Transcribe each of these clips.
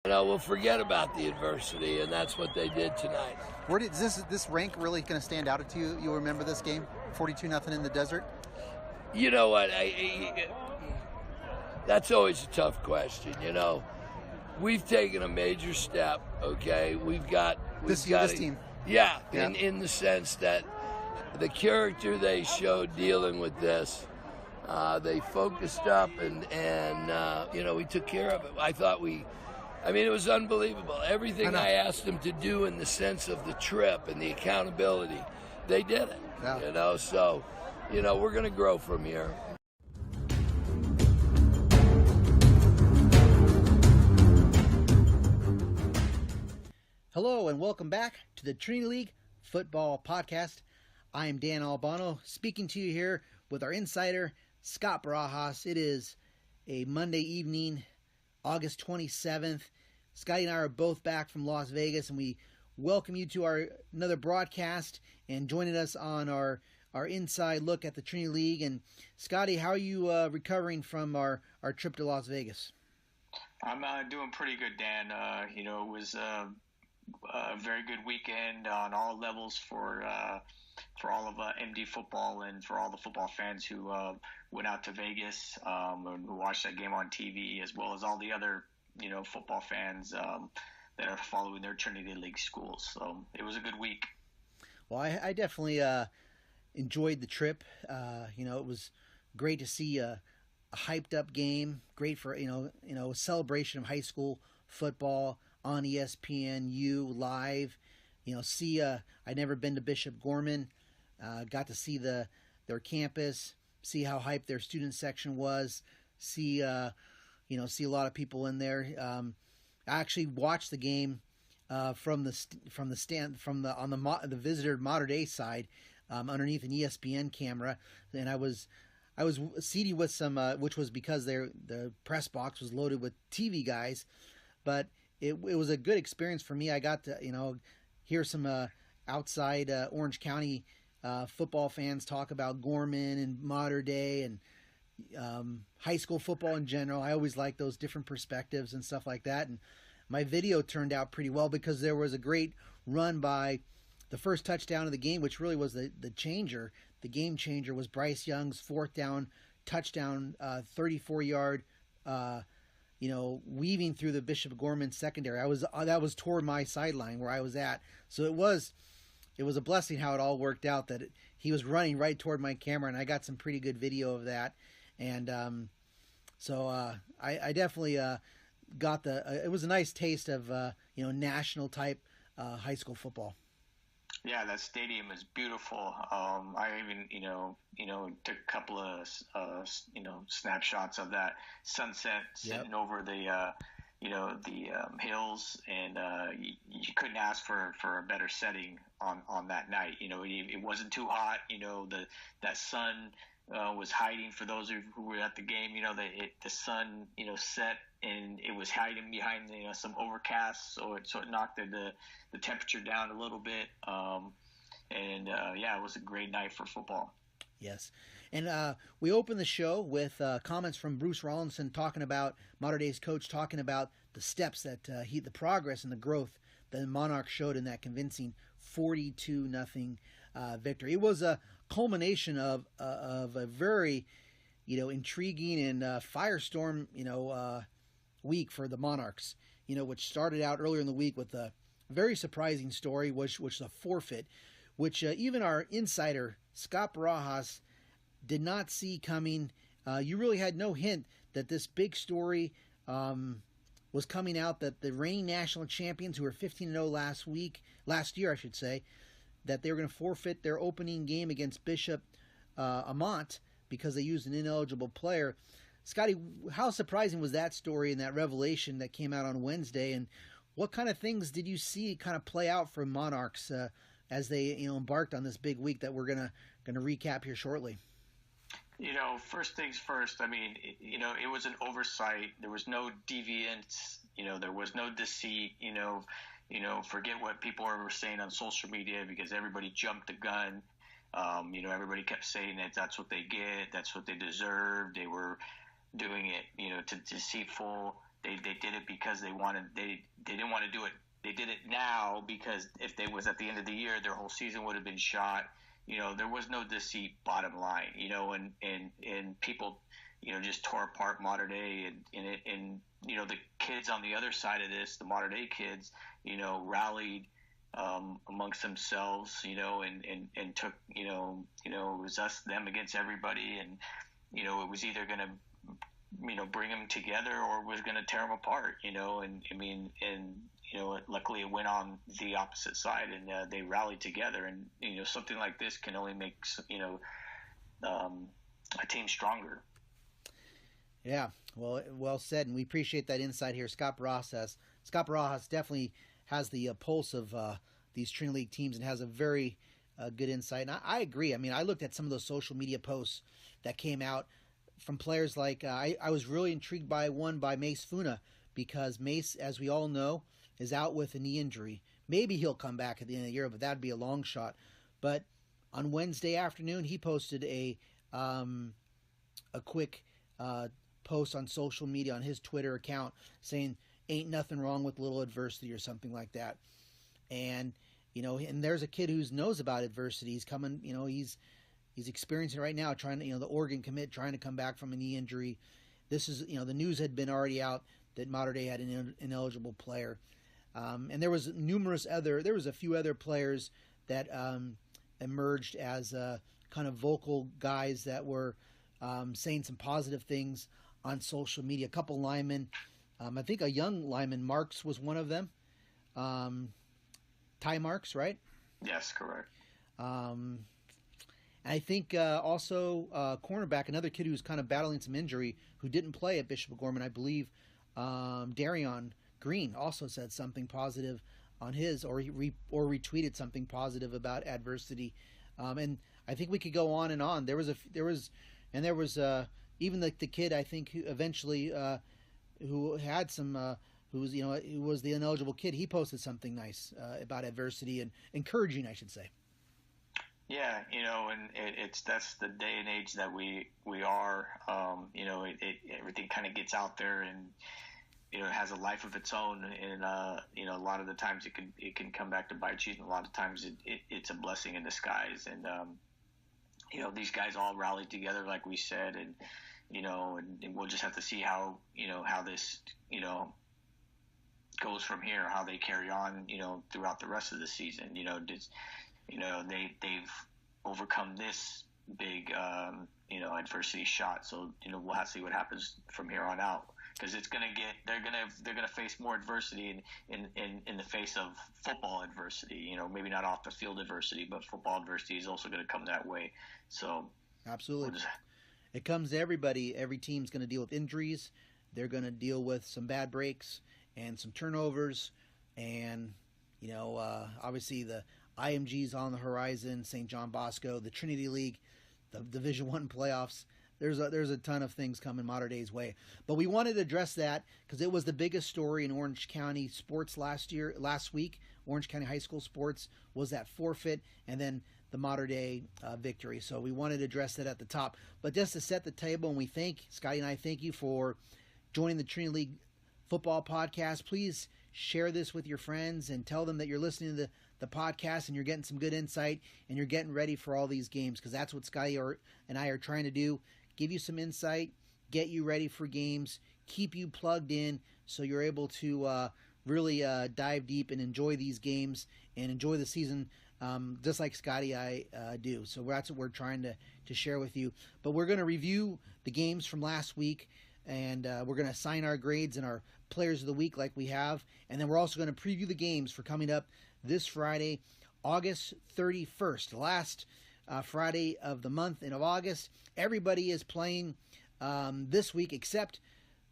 we'll forget about the adversity, and that's what they did tonight. Where did this rank really going to stand out to you? You remember this game, 42-0 in the desert? You know what? That's always a tough question. We've taken a major step. Okay, we've got this team. Yeah. In the sense that the character they showed dealing with this, they focused up and we took care of it. It was unbelievable. Everything I asked them to do in the sense of the trip and the accountability, they did it. Yeah. So, we're going to grow from here. Hello and welcome back to the Trinity League Football Podcast. I am Dan Albano speaking to you here with our insider, Scott Barajas. It is a Monday evening, August 27th. Scotty and I are both back from Las Vegas, and we welcome you to another broadcast and joining us on our inside look at the Trinity League. And Scotty, how are you recovering from our trip to Las Vegas? I'm doing pretty good, Dan. It was a very good weekend on all levels for all of MD football and for all the football fans who went out to Vegas and who watched that game on TV, as well as all the other football fans that are following their Trinity League schools. So it was a good week. Well, I definitely enjoyed the trip. It was great to see a hyped up game. Great for a celebration of high school football on ESPNU live. I'd never been to Bishop Gorman. Got to see their campus, see how hyped their student section was, see a lot of people in there. I actually watched the game from the visitor Mater Dei side underneath an ESPN camera, and I was seated with some, which was because the press box was loaded with TV guys, but it was a good experience for me. I got to hear some outside Orange County football fans talk about Gorman and Mater Dei and high school football in general. I always like those different perspectives and stuff like that. And my video turned out pretty well because there was a great run by the first touchdown of the game, which really was the changer. The game changer was Bryce Young's fourth down touchdown, 34-yard, weaving through the Bishop Gorman secondary. That was toward my sideline where I was at. So it was a blessing how it all worked out, that he was running right toward my camera, and I got some pretty good video of that. And I definitely got it was a nice taste of national type high school football. Yeah, that stadium is beautiful. I even took a couple of snapshots of that sunset sitting over the hills, and you couldn't ask for a better setting on that night. It wasn't too hot. That sun was hiding for those who were at the game. The sun set, and it was hiding behind some overcast, so it knocked the temperature down a little bit. It was a great night for football. Yes. And we opened the show with comments from Bruce Rollinson talking about Mater Dei's coach, talking about the steps that the progress and the growth that the Monarchs showed in that convincing 42-0 victory. It was a culmination of a very intriguing and firestorm week for the Monarchs. Which started out earlier in the week with a very surprising story, which was a forfeit, which even our insider Scott Barajas did not see coming. You really had no hint that this big story was coming out, that the reigning national champions, who were 15-0 last year, that they were going to forfeit their opening game against Bishop Amont because they used an ineligible player. Scotty, how surprising was that story and that revelation that came out on Wednesday, and what kind of things did you see kind of play out for Monarchs as they embarked on this big week that we're gonna recap here shortly? First things first. It was an oversight. There was no deviance. There was no deceit. Forget what people were saying on social media, because everybody jumped the gun. Everybody kept saying that that's what they get, that's what they deserve. They were doing it, to deceitful they did it because they didn't want to do it. They did it now because if they was at the end of the year, their whole season would have been shot. There was no deceit, bottom line, and people, just tore apart Mater Dei, and the kids on the other side of this, the Mater Dei kids, rallied amongst themselves, and took, it was them against everybody, and, it was either going to, bring them together or was going to tear them apart, luckily it went on the opposite side, and they rallied together, and, something like this can only make, a team stronger. Yeah, well said, and we appreciate that insight here. Scott Barajas definitely has the pulse of these Trinity League teams and has a very good insight. And I agree. I mean, I looked at some of those social media posts that came out from players like I was really intrigued by one by Mace Funa, because Mace, as we all know, is out with a knee injury. Maybe he'll come back at the end of the year, but that'd be a long shot. But on Wednesday afternoon, he posted a quick post on social media on his Twitter account saying, "Ain't nothing wrong with little adversity," or something like that. And and there's a kid who knows about adversity. He's coming. He's experiencing it right now. Trying to the Oregon commit, trying to come back from a knee injury. This is the news had been already out that Mater Dei had an ineligible player. And there was a few other players that emerged as kind of vocal guys that were saying some positive things on social media. A couple linemen, I think a young lineman, Marks was one of them. Ty Marks, right? Yes, correct. And I think also cornerback, another kid who's kind of battling some injury, who didn't play at Bishop Gorman, I believe, Darion Green also said something positive on his, or he retweeted something positive about adversity. And I think we could go on and on. There was even the kid, I think, who eventually who had some who was the ineligible kid. He posted something nice about adversity and encouraging, I should say. Yeah, and that's the day and age that we are. Everything kind of gets out there, and it has a life of its own. And a lot of the times it can come back to bite you, and a lot of times it's a blessing in disguise. And these guys all rallied together, like we said, and and we'll just have to see how this goes from here, how they carry on, throughout the rest of the season. They've overcome this big, adversity shot. So, we'll have to see what happens from here on out, because they're gonna face more adversity in the face of football adversity. Maybe not off the field adversity, but football adversity is also going to come that way. So absolutely, it comes to everybody. Every team's going to deal with injuries. They're going to deal with some bad breaks and some turnovers, and obviously the IMG's on the horizon, St. John Bosco, the Trinity League, the Division I playoffs. There's a ton of things coming Mater Dei's way. But we wanted to address that because it was the biggest story in Orange County sports last week. Orange County High School sports was that forfeit, and then the Mater Dei victory. So we wanted to address that at the top. But just to set the table, and Scotty and I thank you for joining the Trinity League Football Podcast. Please share this with your friends and tell them that you're listening to the podcast and you're getting some good insight and you're getting ready for all these games, because that's what Scotty and I are trying to do. Give you some insight, get you ready for games, keep you plugged in so you're able to really dive deep and enjoy these games and enjoy the season just like Scotty and I do. So that's what we're trying to share with you. But we're going to review the games from last week, and we're going to assign our grades and our players of the week like we have. And then we're also going to preview the games for coming up this Friday, August 31st, the last Friday of the month and of August. Everybody is playing this week except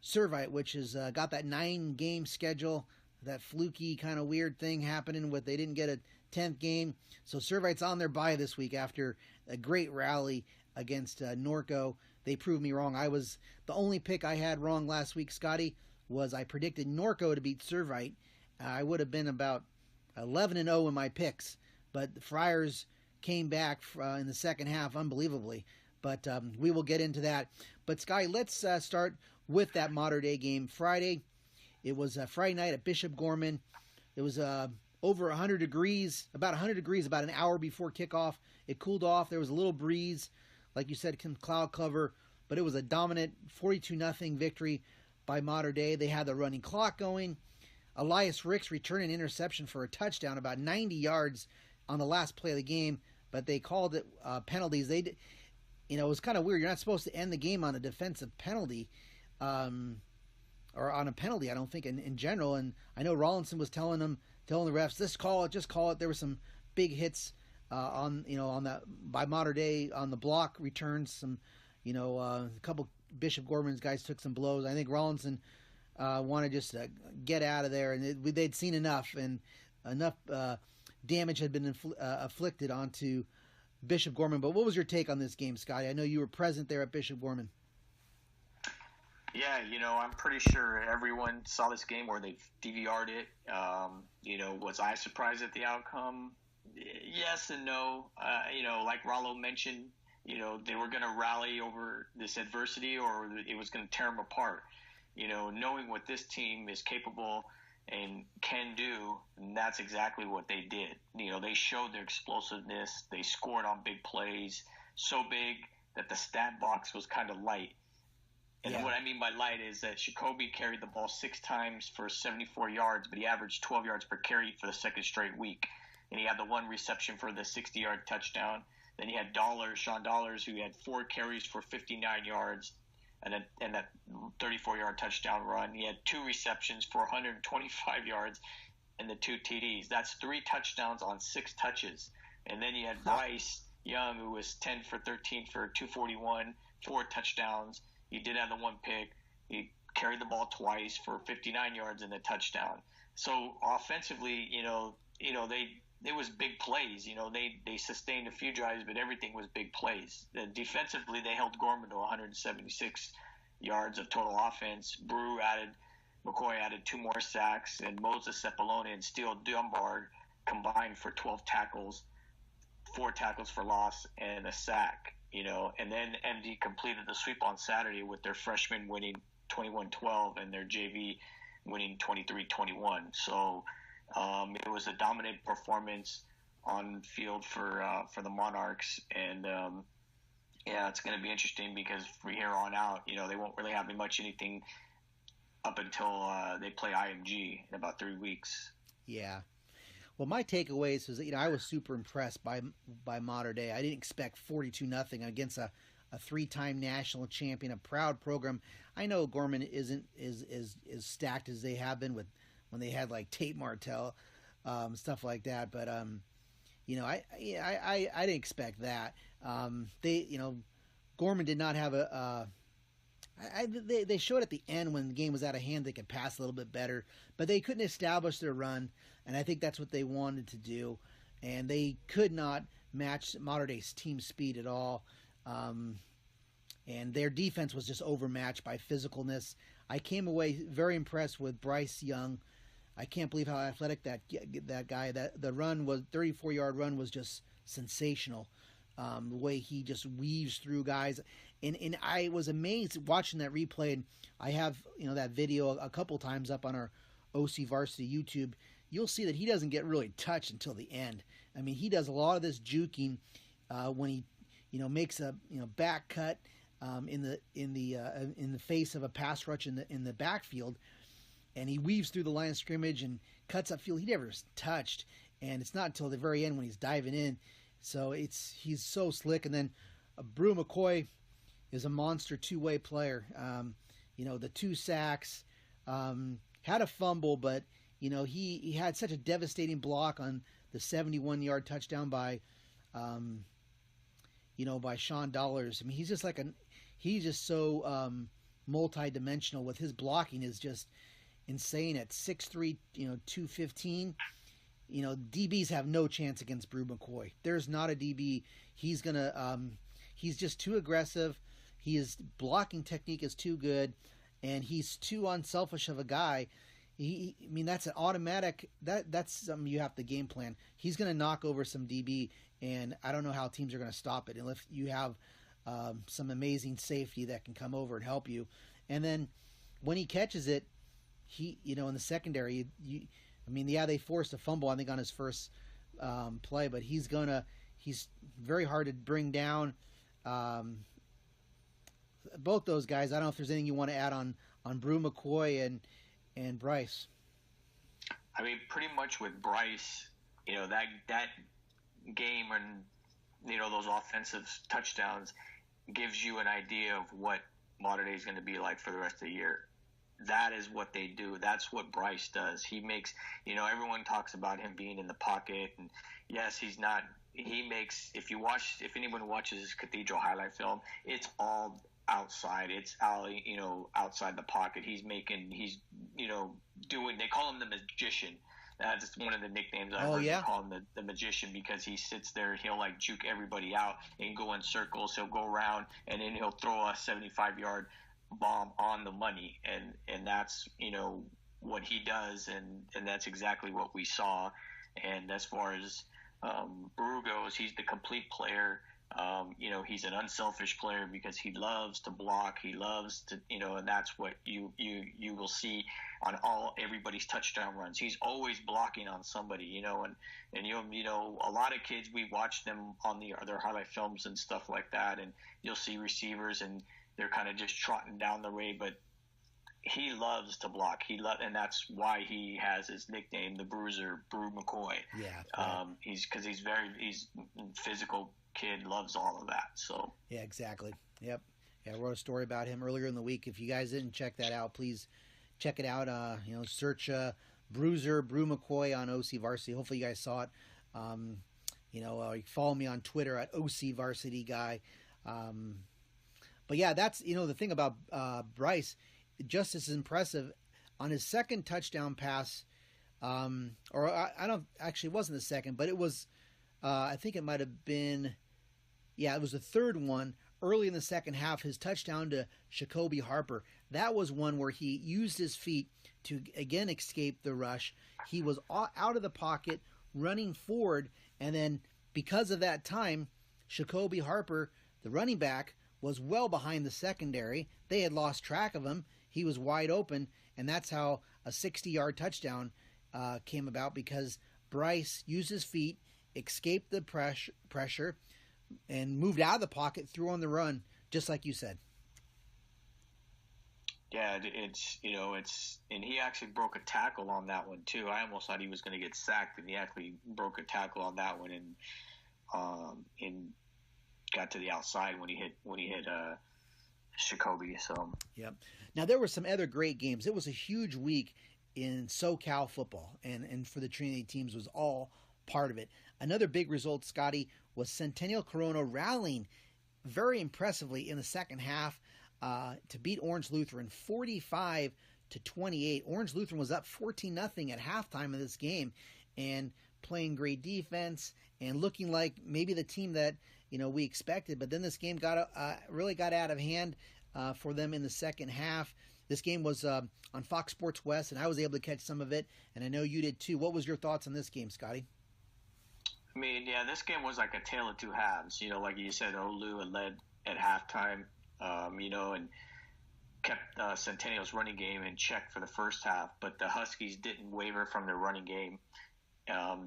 Servite, which has got that 9-game schedule, that fluky kind of weird thing happening with they didn't get a 10th game. So Servite's on their bye this week after a great rally against Norco. They proved me wrong. The only pick I had wrong last week, Scotty, was I predicted Norco to beat Servite. I would have been about 11-0 in my picks, but the Friars came back in the second half unbelievably. But we will get into that. But Scotty, let's start with that Mater Dei game Friday. It was a Friday night at Bishop Gorman. It was over 100 degrees, about 100 degrees, about an hour before kickoff. It cooled off. There was a little breeze, like you said, cloud cover, but it was a dominant 42-0 victory by Mater Dei. They had the running clock going. Elias Ricks returned an interception for a touchdown, about 90 yards on the last play of the game, but they called it penalties. It was kind of weird. You're not supposed to end the game on a defensive penalty, or on a penalty, I don't think, in general. And I know Rawlinson was telling the refs, just call it. There were some big hits on that by Mater Dei on the block returns. Some, a couple Bishop Gorman's guys took some blows. I think Rawlinson wanted just to get out of there, and they'd seen enough, and enough damage had been afflicted onto Bishop Gorman. But what was your take on this game, Scotty? I know you were present there at Bishop Gorman. Yeah, I'm pretty sure everyone saw this game where they DVR'd it. Was I surprised at the outcome? Yes and no. Like Rollo mentioned, they were going to rally over this adversity, or it was going to tear them apart. Knowing what this team is capable and can do, and that's exactly what they did. They showed their explosiveness. They scored on big plays, so big that the stat box was kind of light. And what I mean by light is that Jacoby carried the ball 6 times for 74 yards, but he averaged 12 yards per carry for the second straight week. And he had the one reception for the 60-yard touchdown. Then he had Sean Dollars, who had 4 carries for 59 yards and that 34-yard touchdown run. He had 2 receptions for 125 yards and the 2 TDs. That's 3 touchdowns on 6 touches. And then you had Bryce Young, who was 10 for 13 for 241, 4 touchdowns. He did have the 1 pick. He carried the ball twice for 59 yards and a touchdown. So offensively, it was big plays. They sustained a few drives, but everything was big plays. Defensively, they held Gorman to 176 yards of total offense. McCoy added 2 more sacks, and Moses Cepolone and Steele Dunbar combined for 12 tackles, 4 tackles for loss, and a sack. And then MD completed the sweep on Saturday with their freshmen winning 21-12 and their JV winning 23-21. So it was a dominant performance on field for the Monarchs, and it's going to be interesting because from here on out, they won't really have anything up until they play IMG in about 3 weeks. Yeah. Well, my takeaways was that I was super impressed by Mater Dei. I didn't expect 42-0 against a 3-time national champion, a proud program. I know Gorman isn't as stacked as they have been when they had like Tate Martell, stuff like that. But I didn't expect that. Gorman did not have they showed at the end when the game was out of hand they could pass a little bit better, but they couldn't establish their run, and I think that's what they wanted to do, and they could not match Mater Dei's team speed at all, and their defense was just overmatched by physicalness. I came away very impressed with Bryce Young. I can't believe how athletic that guy. That the run was 34-yard run was just sensational. The way he just weaves through guys. And I was amazed watching that replay. And I have that video a couple times up on our OCVarsity YouTube. You'll see that he doesn't get really touched until the end. I mean, he does a lot of this juking when he makes a back cut in the face of a pass rush in the backfield, and he weaves through the line of scrimmage and cuts upfield. He never is touched, and it's not until the very end when he's diving in. So he's so slick. And then Brew McCoy is a monster 2-way player. The 2 sacks, had a fumble, but he had such a devastating block on the 71-yard touchdown by Sean Dollars. I mean, he's just so multi-dimensional with his blocking is just insane at 6'3", 215. DBs have no chance against Brew McCoy. There's not a DB. He's just too aggressive. His blocking technique is too good, and he's too unselfish of a guy. That's an automatic. That's something you have to game plan. He's going to knock over some DB, and I don't know how teams are going to stop it unless you have some amazing safety that can come over and help you. And then when he catches it, he, in the secondary, they forced a fumble, I think, on his first play, but he's very hard to bring down. Both those guys. I don't know if there's anything you want to add on Brew McCoy and Bryce. I mean, pretty much with Bryce, that game and those offensive touchdowns gives you an idea of what Mater Dei is going to be like for the rest of the year. That is what they do. That's what Bryce does. He makes, everyone talks about him being in the pocket, and yes, he's not. He makes, if anyone watches his Cathedral highlight film, it's all outside. It's out, outside the pocket. He's doing, they call him the magician. That's one of the nicknames I heard. Yeah? They call him the magician, because he sits there, he'll like juke everybody out and go in circles. He'll go around, and then he'll throw a 75-yard bomb on the money, and that's what he does, and that's exactly what we saw. And as far as Brew goes, he's the complete player. He's an unselfish player because he loves to block. He loves to, and that's what you will see on everybody's touchdown runs. He's always blocking on somebody, and a lot of kids, we watch them on their highlight films and stuff like that, and you'll see receivers and they're kind of just trotting down the way, but he loves to block. And that's why he has his nickname, the Bruiser, Brew McCoy. Yeah. Right. He's physical kid, loves all of that. So yeah, exactly. Yep. Yeah, I wrote a story about him earlier in the week. If you guys didn't check that out, please check it out. Search Bruiser, Brew McCoy on OCVarsity. Hopefully you guys saw it. You can follow me on Twitter at OCVarsity guy. But yeah, that's, the thing about Bryce, just as impressive on his second touchdown pass, or I don't, actually it wasn't the second, but it was, I think it might have been, it was the third one early in the second half, his touchdown to Jacoby Harper. That was one where he used his feet to, again, escape the rush. He was out of the pocket, running forward, and then because of that time, Jacoby Harper, the running back, was well behind the secondary. They had lost track of him. He was wide open, and that's how a 60-yard touchdown came about, because Bryce used his feet, escaped the pressure, and moved out of the pocket, threw on the run, just like you said. Yeah, and he actually broke a tackle on that one too. I almost thought he was going to get sacked, and he actually broke a tackle on that one, and got to the outside when he hit Jacoby. So yep. Now there were some other great games. It was a huge week in SoCal football, and for the Trinity teams was all part of it. Another big result, Scotty, was Centennial Corona rallying very impressively in the second half to beat Orange Lutheran 45-28. Orange Lutheran was up 14-0 at halftime of this game, and playing great defense and looking like maybe the team that we expected. But then this game really got out of hand for them in the second half. This game was on Fox Sports West, and I was able to catch some of it, and I know you did too. What was your thoughts on this game, Scotty? I mean, yeah, this game was like a tale of two halves. Like you said, Olu had led at halftime, and kept Centennial's running game in check for the first half, but the Huskies didn't waver from their running game.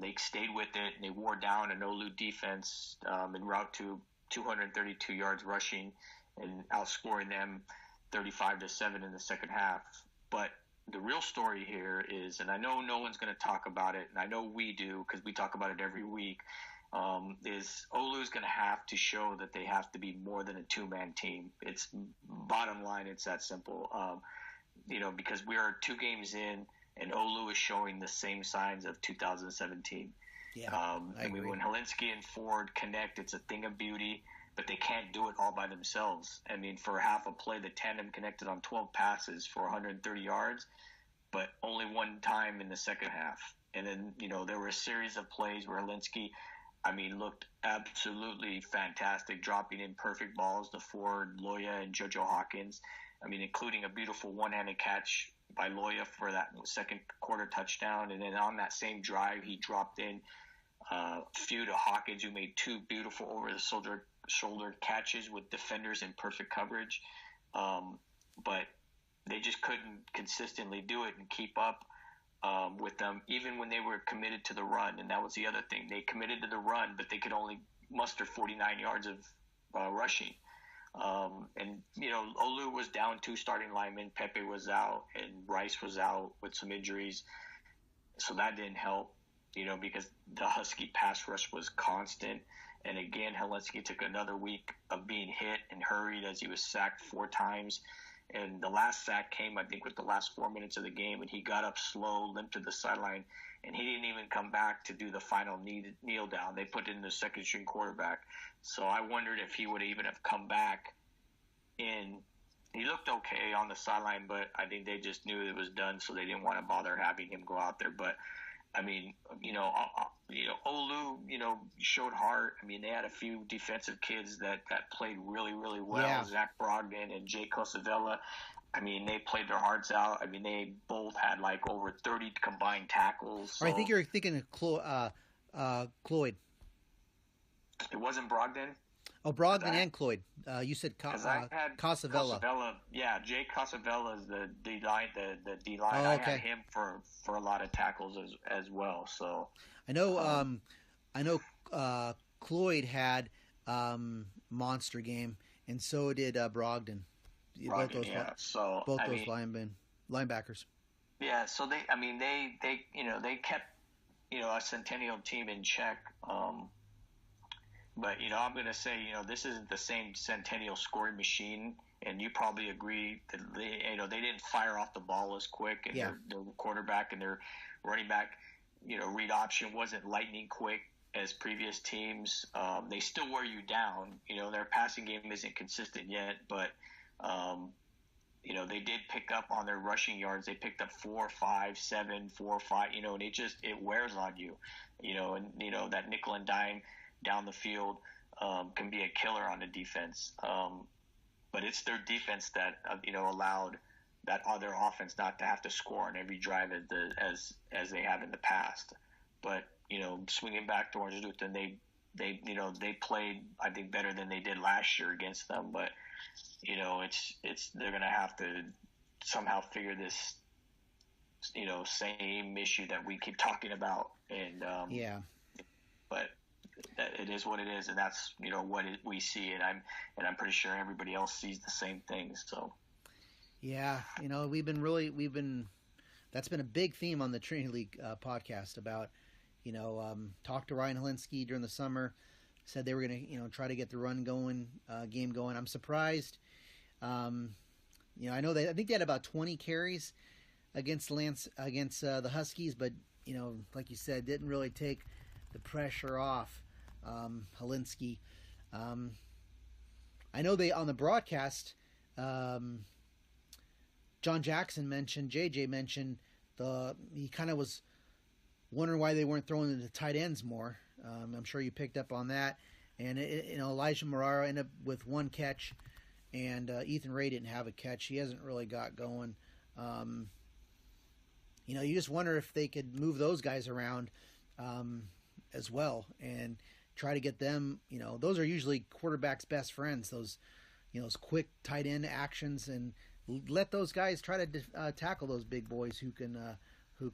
They stayed with it, and they wore down an Olu defense en route to 232 yards rushing and outscoring them 35-7 in the second half. But the real story here is, and I know no one's going to talk about it, and I know we do because we talk about it every week, is Olu's going to have to show that they have to be more than a two-man team. It's bottom line, it's that simple. Because we are 2 games in, and Olu is showing the same signs of 2017. Yeah, I agree. When Helinski and Ford connect, it's a thing of beauty, but they can't do it all by themselves. I mean, for half a play, the tandem connected on 12 passes for 130 yards, but only one time in the second half. And then, there were a series of plays where Helinski, looked absolutely fantastic, dropping in perfect balls to Ford, Loya, and JoJo Hawkins. Including a beautiful one-handed catch by Loya for that second quarter touchdown. And then on that same drive, he dropped in a few to Hawkins, who made 2 beautiful over-the-shoulder catches with defenders in perfect coverage. But they just couldn't consistently do it and keep up with them, even when they were committed to the run. And that was the other thing. They committed to the run, but they could only muster 49 yards of rushing. And, Olu was down 2 starting linemen. Pepe was out, and Rice was out with some injuries. So that didn't help, because the Husky pass rush was constant. And again, Helinski took another week of being hit and hurried as he was sacked 4 times. And the last sack came, I think, with the last 4 minutes of the game, and he got up slow, limped to the sideline, and he didn't even come back to do the final kneel down. They put in the second-string quarterback. So I wondered if he would even have come back in. He looked okay on the sideline, but I think they just knew it was done, so they didn't want to bother having him go out there. But, I mean, Olu, showed heart. I mean, they had a few defensive kids that played really, really well. Yeah. Zach Brogdon and Jay Cosavella. I mean, they played their hearts out. I mean, they both had like over 30 combined tackles. So Or I think you're thinking of Cloyd. It wasn't Brogdon. Oh, Brogdon and Cloyd. You said I had Cosavella. Yeah, Jay Cosavella is the D line. The D line. Oh, okay. I had him for a lot of tackles as well. So I know. Cloyd had monster game, and so did Brogdon. Both those linebackers. Yeah. So they kept a Centennial team in check. But, I'm going to say, this isn't the same Centennial scoring machine, and you probably agree that they didn't fire off the ball as quick, and their quarterback and their running back, read option wasn't lightning quick as previous teams. They still wear you down. Their passing game isn't consistent yet, but, they did pick up on their rushing yards. They picked up 4, 5, 7, 4, 5, and it wears on you, and, that nickel and dime down the field can be a killer on the defense. But it's their defense that, allowed that other offense not to have to score on every drive as they have in the past. But, swinging back to Orange Lutheran, they played, I think, better than they did last year against them. But, they're going to have to somehow figure this, same issue that we keep talking about. And, but it is what it is, and that's what we see, and I'm pretty sure everybody else sees the same things. So that's been a big theme on the Trinity League podcast about talked to Ryan Helinski during the summer, said they were going to try to get the run game going. I'm surprised. I know I think they had about 20 carries against the Huskies, but like you said, didn't really take the pressure off Helinski. I know on the broadcast, John Jackson JJ mentioned he kind of was wondering why they weren't throwing the tight ends more. I'm sure you picked up on that. And Elijah Morara ended up with 1 catch, and Ethan Ray didn't have a catch. He hasn't really got going. You just wonder if they could move those guys around as well and try to get them. Those are usually quarterbacks' best friends. Those quick tight end actions, and let those guys try to tackle those big boys who can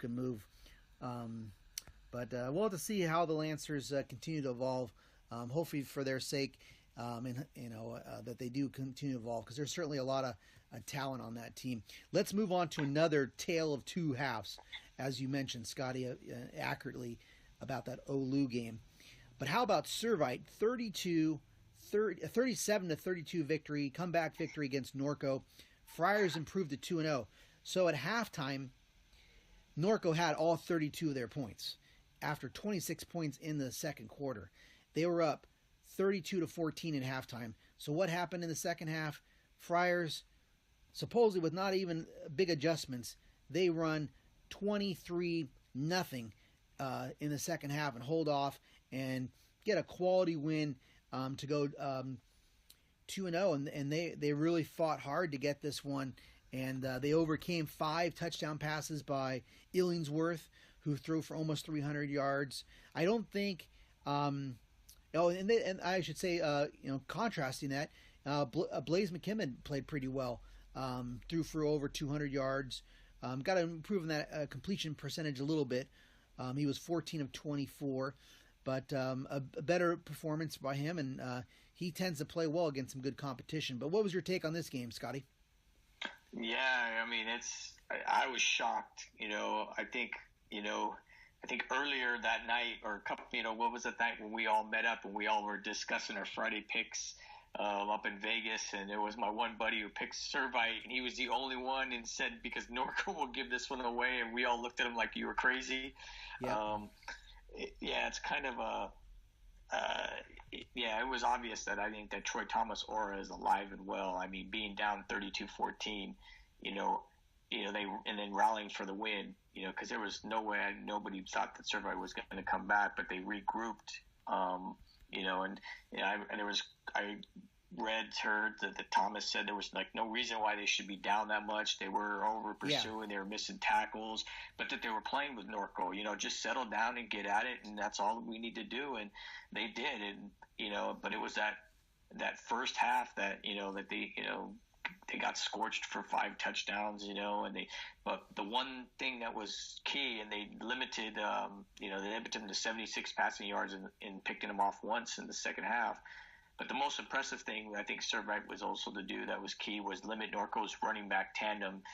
move. But we'll have to see how the Lancers continue to evolve. Hopefully, for their sake, that they do continue to evolve, because there's certainly a lot of talent on that team. Let's move on to another tale of two halves, as you mentioned, Scotty, accurately about that Olu game. But how about Servite? 37-32 victory, comeback victory against Norco. Friars improved to 2-0. So at halftime, Norco had all 32 of their points after 26 points in the second quarter. They were up 32-14 at halftime. So what happened in the second half? Friars, supposedly with not even big adjustments, they run 23-0 in the second half and hold off and get a quality win to go 2-0. And they really fought hard to get this one. And they overcame 5 touchdown passes by Illingsworth, who threw for almost 300 yards. I don't think, and I should say, contrasting that, Blaze McKimmon played pretty well. threw for over 200 yards. Got to improve on that completion percentage a little bit. He was 14 of 24, but a better performance by him, and he tends to play well against some good competition. But what was your take on this game, Scotty? Yeah, I mean, I was shocked. I think earlier that night, or a couple, what was that night when we all met up and we all were discussing our Friday picks up in Vegas, and there was my one buddy who picked Servite, and he was the only one, and said because Norco will give this one away, and we all looked at him like you were crazy. Yeah, it's kind of it was obvious that I think that Troy Thomas aura is alive and well. I mean, being down 32-14, they and then rallying for the win, because there was nobody thought that Servite was going to come back, but they regrouped, I heard that Thomas said there was like no reason why they should be down that much. They were over pursuing, they were missing tackles, but that they were playing with Norco, just settle down and get at it, and that's all we need to do, and they did, and but it was that first half that that they got scorched for 5 touchdowns, but the one thing that was key, and they limited them to 76 passing yards and picking them off once in the second half. But the most impressive thing I think Servite was also to do that was key was limit Norco's running back tandem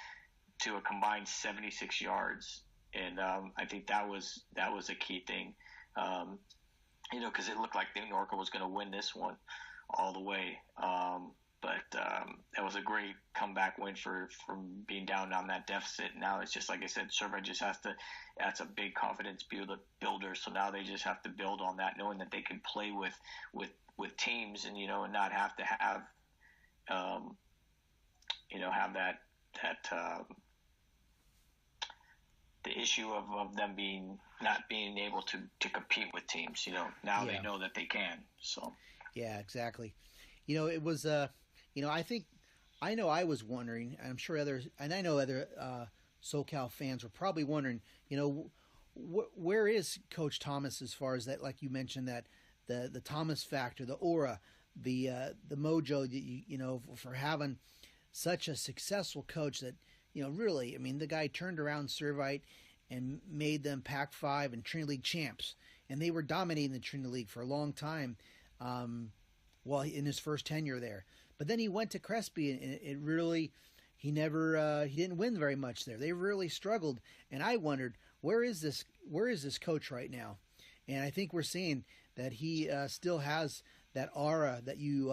to a combined 76 yards. And I think that was a key thing, because it looked like Norco was going to win this one all the way. But that was a great comeback win from being down on that deficit. Now it's just, like I said, Servite just has to – that's a big confidence builder. So now they just have to build on that, knowing that they can play with teams and, and not have to have, have that the issue of them not being able to compete with teams. Now they know that they can. So yeah, exactly. It was I know I was wondering, and I'm sure others, and I know other SoCal fans were probably wondering, where is Coach Thomas as far as that, like you mentioned, that the Thomas factor, the aura, the mojo that for having such a successful coach that, really, I mean, the guy turned around Servite and made them Pac-5 and Trinity League champs, and they were dominating the Trinity League for a long time, in his first tenure there. But then he went to Crespi, and it really, he didn't win very much there. They really struggled, and I wondered, where is this coach right now? And I think we're seeing that he still has that aura that you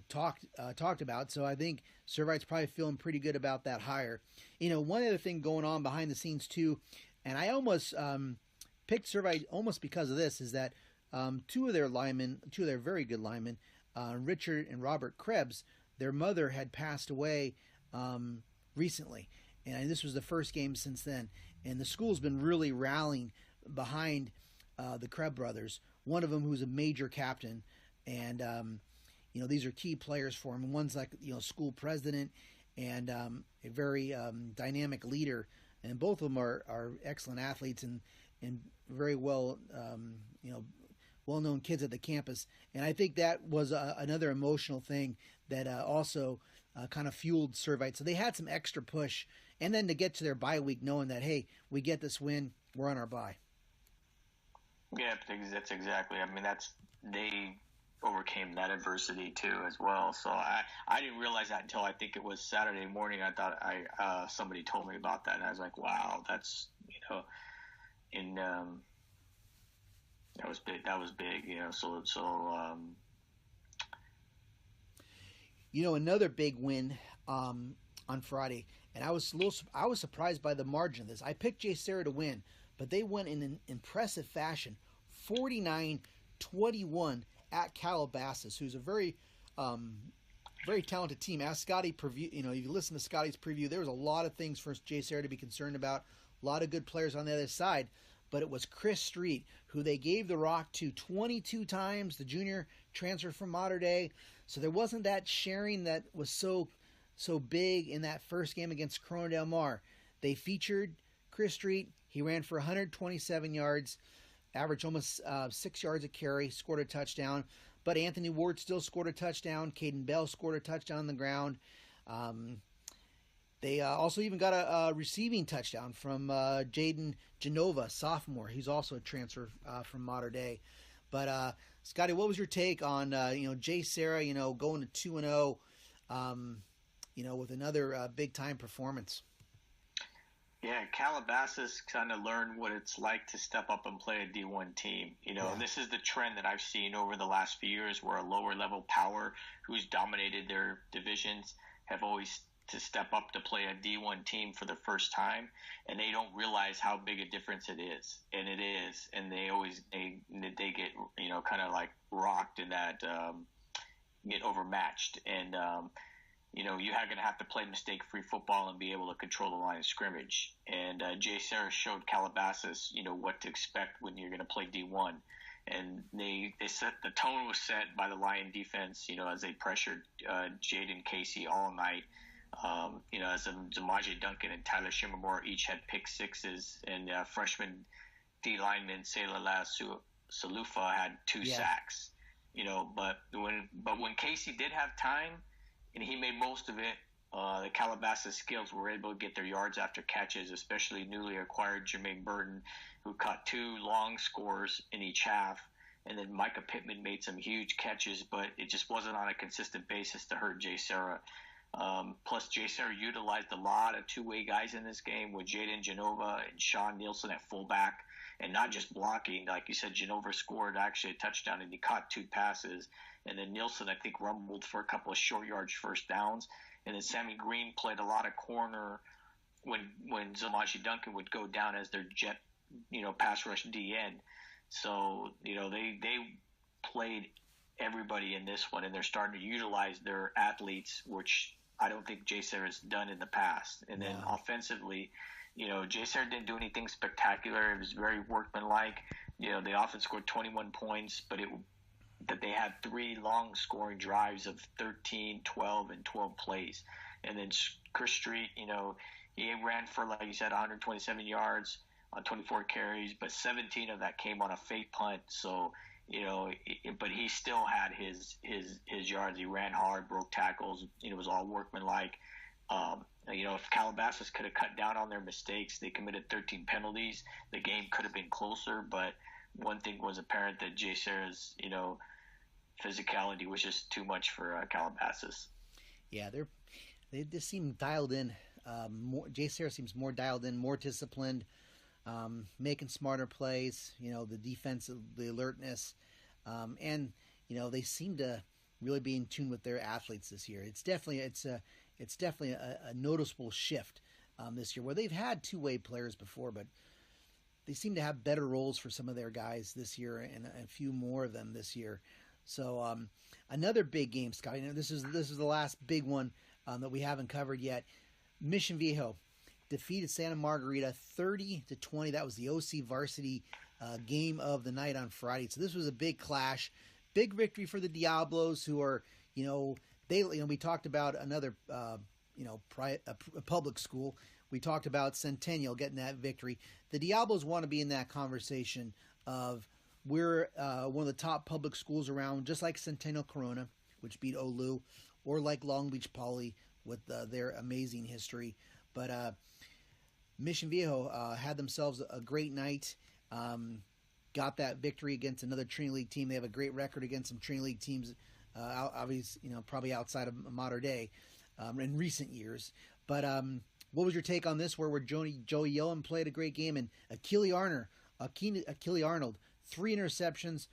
talked about. So I think Servite's probably feeling pretty good about that hire. One other thing going on behind the scenes too, and I almost picked Servite almost because of this, is that two of their very good linemen, Richard and Robert Krebs, their mother had passed away recently, and this was the first game since then. And the school's been really rallying behind the Krebs brothers. One of them who's a major captain, and these are key players for him. One's like school president and a very dynamic leader, and both of them are excellent athletes and very well well-known kids at the campus. And I think that was another emotional thing that also kind of fueled Servite. So they had some extra push, and then to get to their bye week knowing that, hey, we get this win, we're on our bye. Yeah, that's exactly. I mean, they overcame that adversity too as well. So I didn't realize that until I think it was Saturday morning. I thought somebody told me about that, and I was like, wow, that's that was big. That was big. Another big win on Friday, and I was surprised by the margin of this. I picked J. Sarah to win, but they won in an impressive fashion, 49-21 at Calabasas, who's a very talented team. As Scotty preview, if you listen to Scotty's preview, there was a lot of things for J. Sarah to be concerned about. A lot of good players on the other side, but it was Chris Street who they gave the rock to 22 times, the junior transfer from Mater Dei. So there wasn't that sharing that was so big in that first game against Corona Del Mar. They featured Chris Street. He ran for 127 yards, averaged almost 6 yards a carry, scored a touchdown. But Anthony Ward still scored a touchdown. Caden Bell scored a touchdown on the ground. They also even got a receiving touchdown from Jaden Genova, sophomore. He's also a transfer from Mater Dei. But Scotty, what was your take on Jay Serra? Going to 2-0, with another big time performance. Yeah, Calabasas kind of learned what it's like to step up and play a D1 team. This is the trend that I've seen over the last few years, where a lower level power who's dominated their divisions have always to step up to play a D1 team for the first time, and they don't realize how big a difference it is. And it is, and they get kind of like rocked in that, get overmatched, and you're going to have to play mistake-free football and be able to control the line of scrimmage. And Jay Serra showed Calabasas, what to expect when you're going to play D1. And they set the tone was set by the Lion defense, as they pressured Jaden Casey all night. As Zamaje Duncan and Tyler Shimamura each had pick sixes, and freshman D lineman Seilala Salufa had 2 sacks. But when Casey did have time, and he made most of it, the Calabasas skills were able to get their yards after catches, especially newly acquired Jermaine Burton, who caught 2 long scores in each half. And then Micah Pittman made some huge catches, but it just wasn't on a consistent basis to hurt Jay Serra. Plus, Jay Serra utilized a lot of two-way guys in this game with Jaden Genova and Sean Nielsen at fullback, and not just blocking. Like you said, Genova scored actually a touchdown, and he caught 2 passes. And then Nielsen, I think, rumbled for a couple of short yards first downs. And then Sammy Green played a lot of corner when Zamaje Duncan would go down as their jet, pass rush DN. So, they played everybody in this one, and they're starting to utilize their athletes, which I don't think Jay Serra's done in the past. And then offensively, Jay Serra didn't do anything spectacular. It was very workmanlike. The offense scored 21 points, but they had 3 long scoring drives of 13, 12, and 12 plays. And then Chris Street, he ran for, like you said, 127 yards on 24 carries, but 17 of that came on a fake punt. So, but he still had his yards. He ran hard, broke tackles. It was all workmanlike. If Calabasas could have cut down on their mistakes, they committed 13 penalties. The game could have been closer, but one thing was apparent that Jay Serra's, physicality was just too much for Calabasas. Yeah, they just seem dialed in. Jay Serra seems more dialed in, more disciplined, making smarter plays. The defense, the alertness, and they seem to really be in tune with their athletes this year. It's definitely a noticeable shift this year, where they've had two-way players before, but they seem to have better roles for some of their guys this year, and a few more of them this year. So another big game, Scott. This is the last big one that we haven't covered yet. Mission Viejo defeated Santa Margarita 30-20. That was the OCVarsity game of the night on Friday. So this was a big clash, big victory for the Diablos, who are we talked about another a public school. We talked about Centennial getting that victory. The Diablos want to be in that conversation of we're one of the top public schools around, just like Centennial Corona, which beat Olu, or like Long Beach Poly with their amazing history. But Mission Viejo had themselves a great night, got that victory against another Trinity League team. They have a great record against some Trinity League teams, obviously, probably outside of Mater Dei in recent years. But what was your take on this, where Joey Yellen played a great game, and Achille Arnold, 3 interceptions.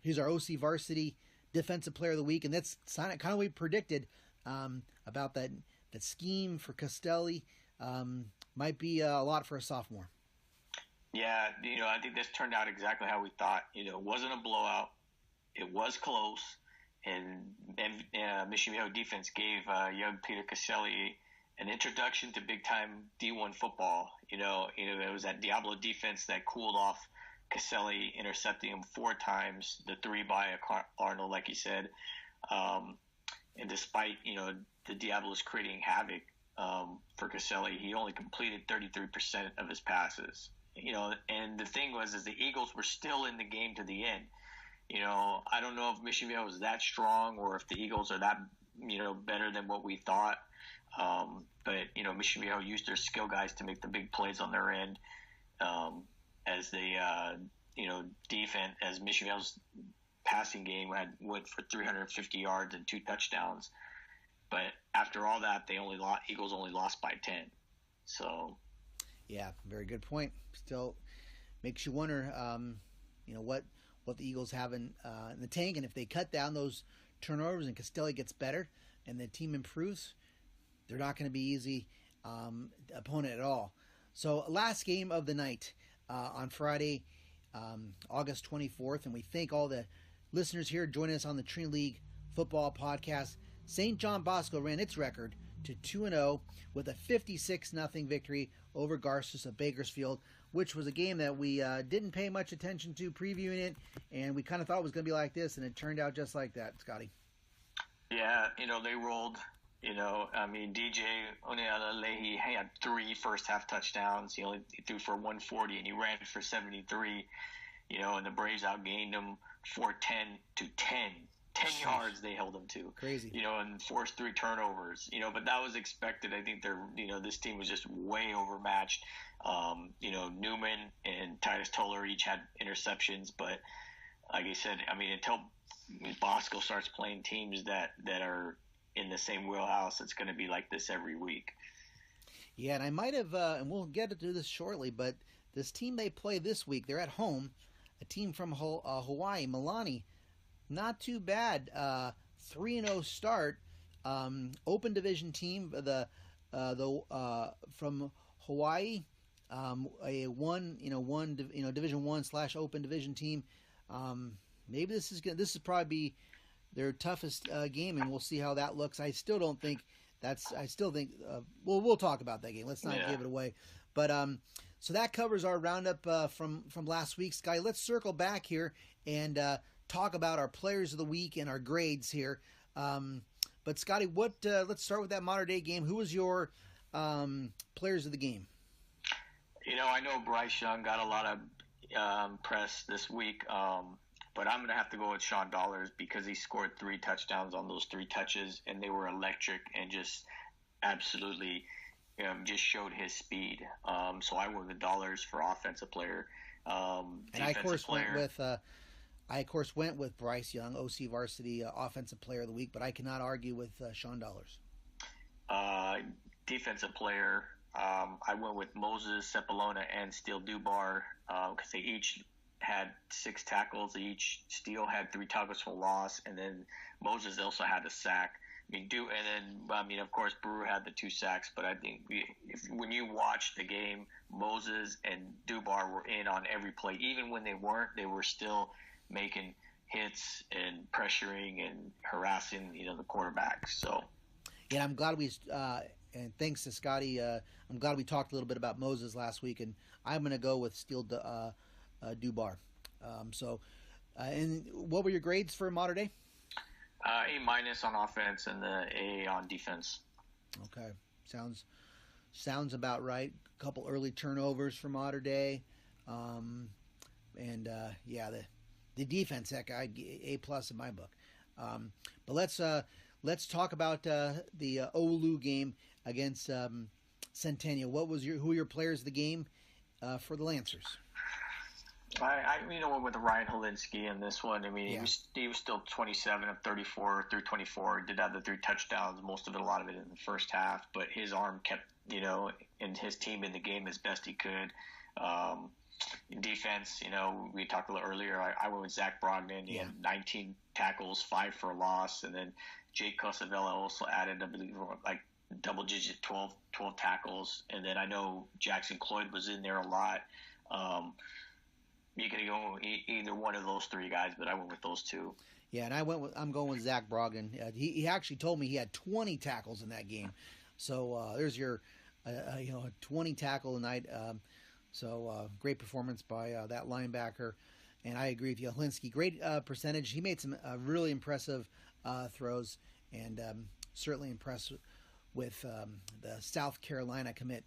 He's our OCVarsity Defensive Player of the Week, and that's kind of what we predicted about that scheme for Castelli. Might be a lot for a sophomore. Yeah, I think this turned out exactly how we thought. It wasn't a blowout. It was close, and Mission Viejo defense gave young Peter Castelli an introduction to big-time D1 football. It was that Diablo defense that cooled off Castelli, intercepting him 4 times, the 3 by Arnold, like he said. And despite, the Diablos creating havoc for Castelli, he only completed 33% of his passes. And the thing was, is the Eagles were still in the game to the end. I don't know if Mission Viejo was that strong, or if the Eagles are that better than what we thought. But Mission Viejo used their skill guys to make the big plays on their end. As they, defense, as Mission Viejo's passing game went for 350 yards and 2 touchdowns. But after all that, Eagles only lost by 10. So, yeah, very good point. Still makes you wonder, what the Eagles have in the tank, and if they cut down those turnovers and Castelli gets better and the team improves, they're not going to be easy opponent at all. So, last game of the night on Friday, August 24th, and we thank all the listeners here joining us on the Trinity League Football Podcast. St. John Bosco ran its record to 2-0 with a 56-0 victory over Garces of Bakersfield, which was a game that we didn't pay much attention to previewing it, and we kind of thought it was going to be like this, and it turned out just like that, Scotty. Yeah, they rolled. DJ Onyala-Leahy had 3 first-half touchdowns. He threw for 140, and he ran for 73. And the Braves outgained him 410 to 10. 10 yards they held him to. Crazy. And forced 3 turnovers. But that was expected. I think this team was just way overmatched. Newman and Titus Toller each had interceptions, but like I said, until Bosco starts playing teams that are in the same wheelhouse, it's going to be like this every week. Yeah, and I might have, and we'll get to this shortly, but this team they play this week, they're at home, a team from Hawaii, Milani, not too bad, 3-0 start, open division team, from Hawaii, Division 1/open division team. Maybe this is probably their toughest game, and we'll see how that looks. I still think we'll talk about that game. Let's not give it away. But so that covers our roundup from last week. Sky, let's circle back here and talk about our players of the week and our grades here. But Scotty, let's start with that Mater Dei game. Who was your players of the game? I know Bryce Young got a lot of press this week. But I'm going to have to go with Sean Dollars because he scored 3 touchdowns on those 3 touches, and they were electric and just absolutely just showed his speed. So I went with Dollars for offensive player. And I of course went with Bryce Young, OCVarsity offensive player of the week, but I cannot argue with Sean Dollars. Defensive player, I went with Moses, Cepolona, and Steele Dubar because they each had 6 tackles each. Steele had 3 tackles for loss, and then Moses also had a sack. Of course, Brewer had the 2 sacks. But I think when you watch the game, Moses and Dubar were in on every play. Even when they weren't, they were still making hits and pressuring and harassing, the quarterback. So, yeah, I'm glad and thanks to Scotty, I'm glad we talked a little bit about Moses last week, and I'm going to go with Steele Dubar. And what were your grades for Mater Dei? A- on offense and the A on defense. Okay, sounds about right. A couple early turnovers for Mater Dei, the defense, heck, A+ in my book. But let's talk about the Oulu game against Centennial. Who were your players of the game for the Lancers? I went with Ryan Holinsky in this one. He was still 27 of 34 through 24. Did have the 3 touchdowns, a lot of it in the first half. But his arm kept, and his team in the game as best he could. In defense, we talked a little earlier. I went with Zach Brogdon. He had 19 tackles, 5 for a loss, and then Jake Cosavella also added, I believe, like double-digit 12 tackles. And then I know Jackson Cloyd was in there a lot. You could go either one of those 3 guys, but I went with those 2. Yeah, and I'm going with Zach Brogdon. He actually told me he had 20 tackles in that game. So there's your, 20 tackle tonight. Great performance by that linebacker. And I agree with you, Holinsky. Great percentage. He made some really impressive throws, and certainly impressed with the South Carolina commit.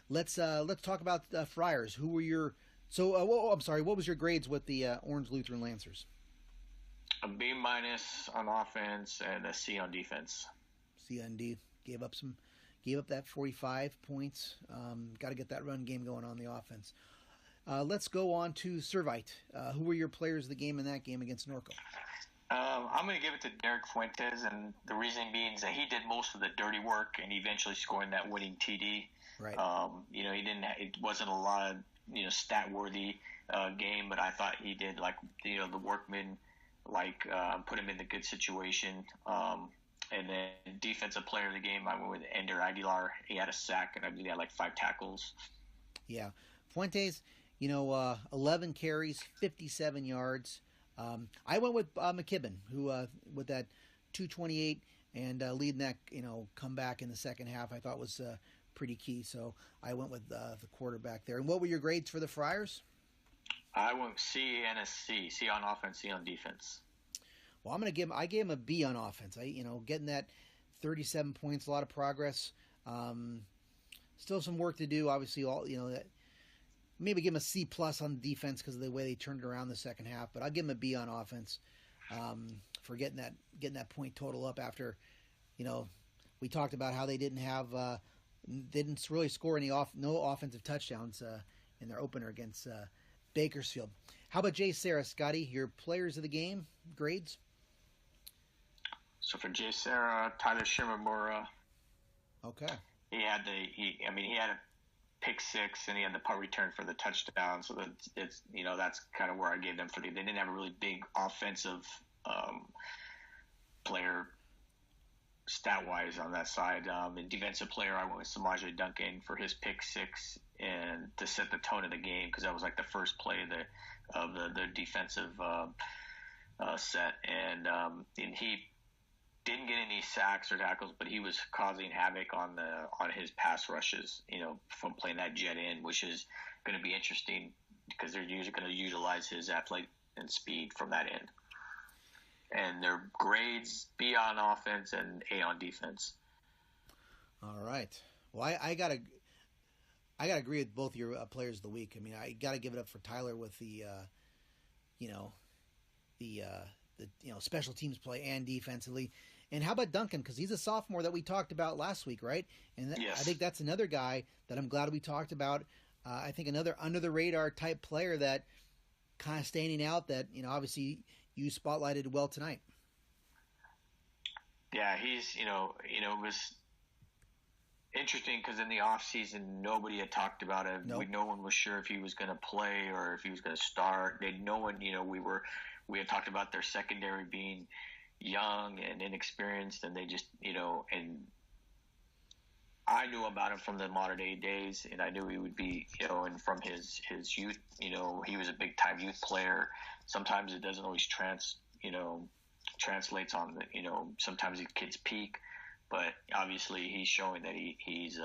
Let's talk about the Friars. Who were your what was your grades with the Orange Lutheran Lancers? A B- on offense and a C on defense. C on D. Gave up that 45 points. Got to get that run game going on the offense. Let's go on to Servite. Who were your players of the game in that game against Norco? I'm going to give it to Derek Fuentes, and the reason being is that he did most of the dirty work and eventually scoring that winning TD. Right. It wasn't a lot of stat-worthy game, but I thought he did the workman, put him in the good situation. And then defensive player of the game, I went with Ender Aguilar. He had a sack, and I believe he had 5 tackles. Yeah. Fuentes, 11 carries, 57 yards. I went with McKibben, who with that 228 and leading that comeback in the second half, I thought was pretty key. So I went with the quarterback there. And what were your grades for the Friars? I went C and a C. C on offense, C on defense. Well, I gave him a B on offense. Getting that 37 points, a lot of progress. Still some work to do. Obviously, that. Maybe give him a C+ on defense because of the way they turned it around the second half. But I'll give him a B on offense for getting that point total up after, we talked about how they didn't really score no offensive touchdowns in their opener against Bakersfield. How about Jay Sarah, Scotty? Your players of the game grades? So for Jay Sarah, Tyler Shimamura. Okay. He had a pick 6 and he had the punt return for the touchdown. So that's kind of where I gave them they didn't have a really big offensive player stat wise on that side. And defensive player, I went with Samaje Duncan for his pick 6 and to set the tone of the game because that was the first play of the defensive set, and he didn't get any sacks or tackles, but he was causing havoc on his pass rushes, from playing that jet end, which is going to be interesting because they're usually going to utilize his athletic and speed from that end. And their grades B on offense and A on defense. All right. Well, I gotta agree with both your players of the week. I gotta give it up for Tyler with the special teams play and defensively. And how about Duncan? Because he's a sophomore that we talked about last week, right? And yes. I think that's another guy that I'm glad we talked about. I think another under the radar type player that kind of standing out that obviously you spotlighted well tonight. Yeah, he's it was interesting because in the off season nobody had talked about him. Nope. No one was sure if he was going to play or if he was going to start. No one, we had talked about their secondary being young and inexperienced, and they just, and I knew about him from the Mater Dei days, and I knew he would be, and from his youth, he was a big time youth player. Sometimes it doesn't always translates on the, sometimes the kids peak, but obviously he's showing that he's